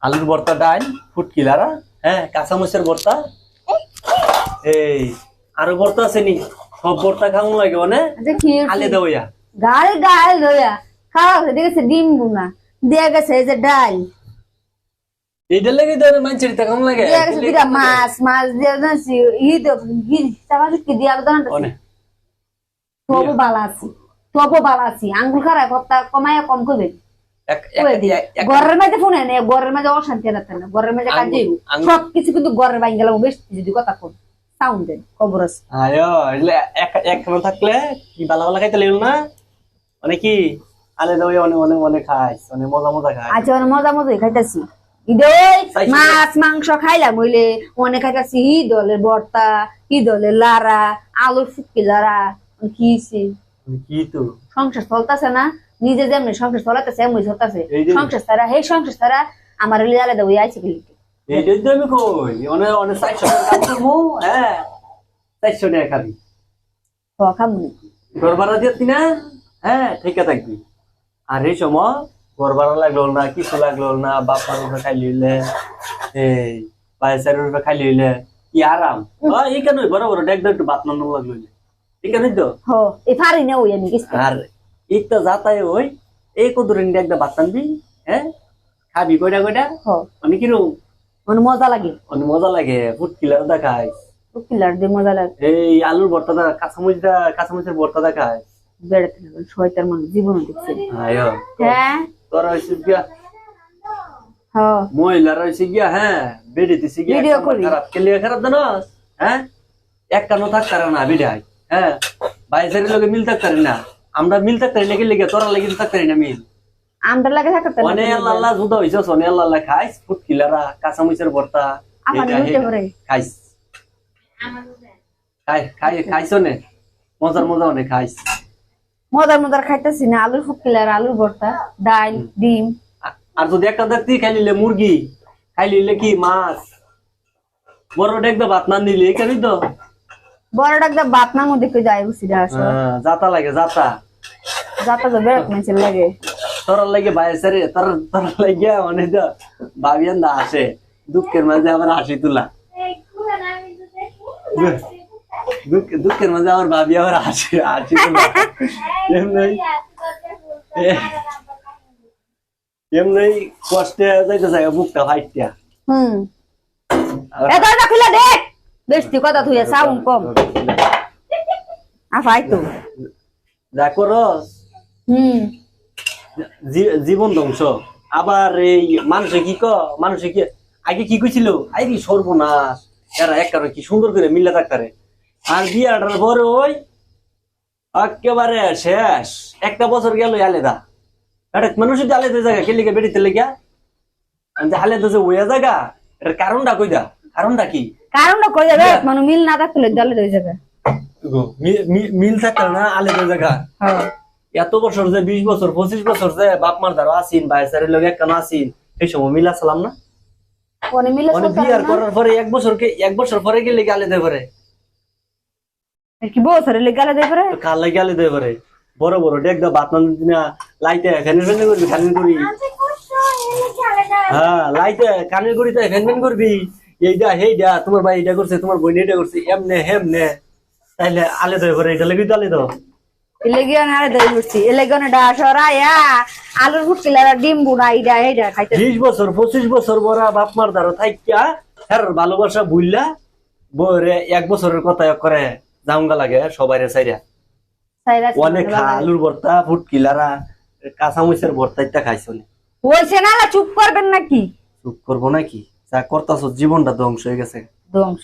আলুর ভর্তা ডাল ফুটকিলারা হ্যাঁ কাঁচামরিচের ভর্তা এই আরো ভর্তা আছে নি সব ভর্তা খাওয়া লাগে মানে আলে দাও ইয়া গাল গাল দইয়া খাওয়া দেখেছে ডিম বুনা দিয়ে গেছে এই যে ডাল এইটা লাগে তো মানুষের তা কেমন লাগে দিয়ে গেছে দিরা মাছ মাছ দিয়ে নাছি ঈদ গির চাবা কি দিয়া দান তবু বালাছি আঙ্গুল খারা কপ্তা কমায়া কম করবে ঘরের মাঝে ফোনে নেই ঘরের মাঝে অশান্তি রাখতে না ঘরের মাঝে কাজে সবকিছু কিন্তু ঘরের বাইন গেলাম বেশ যদি কথা কোন সাউন্ড দেন খবর আছে একখানে থাকলে কি বালা বালা খাইতে লাগলো না মানে কি আলে দাও অনেক অনেক অনেক খাইস অনেক মজা মজা খাই আচ্ছা অনেক মজা মজাই খাইতেছি মাছ মাংস খাইলাম বইলে অনেক খাইতেছি দলের ভর্তা দলের লারা আলুর ফুটকি লারা কি কি তো সংসার চলতেছে না নিজে যেমনি সংসার চলাতেছে এমনি চলতেছে সংসার ছাড়া হে সংসার ছাড়া আমার আলাদা ওই আইছে কি এইটাই তো আমি কই অনেক অনেক 400 টাকা কাজ করবো হ্যাঁ 400 টাকা খাবি খাবো ঘর ভাড়া দিতি না হ্যাঁ ঠিক থাকবি আর এই সময় ঘর ভাড়া লাগলো না কিছু লাগলো না বাপ মার খাই লইলে এই পয়সার উপরে খাই লইলে কি আরাম এই কেন বড় বড় দেখ একটু বাত নাম লাগলো ঠিক আছে তো এই ফারি না ওই আমি কিছু আর এই তো যাতাই ওই এই কদুরেন একটা বাত নামবি হ্যাঁ খাবি কয়টা কয়টা মানে কিরকম মানে মজা লাগে অনেক মজা লাগে ফুটকিলার দেখাই ফুটকিলার দিয়ে মজা লাগে এই আলুর ভর্তা কাঁচামরিচের ভর্তা দেখাই বেড়াতে শয়তার মানুষ জীবন দেখছে হ্যাঁ তোরা হয়েছে গিয়া মহিলারা হয়েছে গিয়া হ্যাঁ বেড়ে দিছে গিয়া খারাপ কেলিয়া খারাপ জানোস হ্যাঁ এক কানো থাকতারে না বিড়াই হ্যাঁ বাইশের লোকে মিল থাকতারে না আমরা মিল থাকতারি না গেলে তোরা লেগে থাকতারি না মিল আমরা লাগে থাকতে অনেক আল্লাহ জুদা হইছে অনেক আল্লাহ খাইস ফুটকিলারা কাঁচামরিচের ভর্তা খাইস খাইছো নে মজার মজা অনেক খাইস মজার খাইতেছি না আলুর ফুটকিলার আলুর ভর্তা ডাল ডিম আর যদি একটা দেখতি খাইলিলে মুরগি খাইলিলে কি মাছ বড় দেখবে ভাত না নিলে এখানে তো বড় ডাকদা ভাত না মধ্যে কই যায় বুঝি যাতা লাগে যাতা তো বেড়াত মেছে লাগে তোর লাগে বাইসারে তোর লাগে অনেক ভাবিয়ান দা আসে দুঃখের মাঝে আবার হাসি তুলা দুঃখের মাঝে আমার ভাবি আবার হাসি তুলা এমনি কষ্টে যাইতে যায় বুকটা ফাইটিয়া এটা খুলে দেখ বেশি কথা তুই সাউন্ড কম আফাই তো যা করস জীবন ধ্বংস আবার এই মানুষে কি মানুষে কি আগে কি কইছিল আইরি সর্বনাশ এরা একবারে কি সুন্দর করে মিলে থাকতারে আর বিয়াটার পরে ওই একেবারে শেষ একটা বছর গেল আলেদা এটা মানুষ যদি আলেদা জায়গা কে লিখে বেড়িতে লেগা আলেদা যে ওয়া জায়গা এটার কারণটা কইদা কারণটা কি কারণটা কই যাবে মানে মিল না থাকলে আলেদা হয়ে যাবে মিল থাকলে না আলেদা জায়গা এত বছর যে 20 বছর 25 বছর যে বাপ মার দ্বারা আসিন বাইসারের লোক এক কান আসিন এই সময় মিলা সালাম না বিয়ার করার পরে এক বছর পরে গেলে গালে দেয় পরে কি বছরে গালে দেয় পরে কালে গালে দেয় পরে বড় বড় দেখ দা বাত না লাইটে ফ্যান করবি ফ্যান করি হ্যাঁ লাইটে কানের করিতে ফ্যান করবি এইটা হেইটা তোমার ভাই এটা করছে তোমার বোন এটা করছে এমনে হেমনে তাইলে আলে দেয় পরে এটা লেগে আলে দাও এলেগিয়ন আরে দই বুঝছি এলেগিয়ন ডাসরায়া আলুর ফুটকিলার ডিম বুনা এইটা খাইতে 20 বছর 25 বছর বড়া বাপ মার দ্বারা থাইকা এর ভালোবাসা বুইল্লা বরে এক বছরের কথা করে জামগা লাগে সবাইরে সাইরা অনেক আলুর ভর্তা ফুটকিলারা কাঁচামরিচের ভর্তা ইত্তা খাইছো হইছে না চুপ করবেন নাকি চুপ করবো নাকি যা করতাছ জীবনটা ধ্বংস হয়ে গেছে ধ্বংস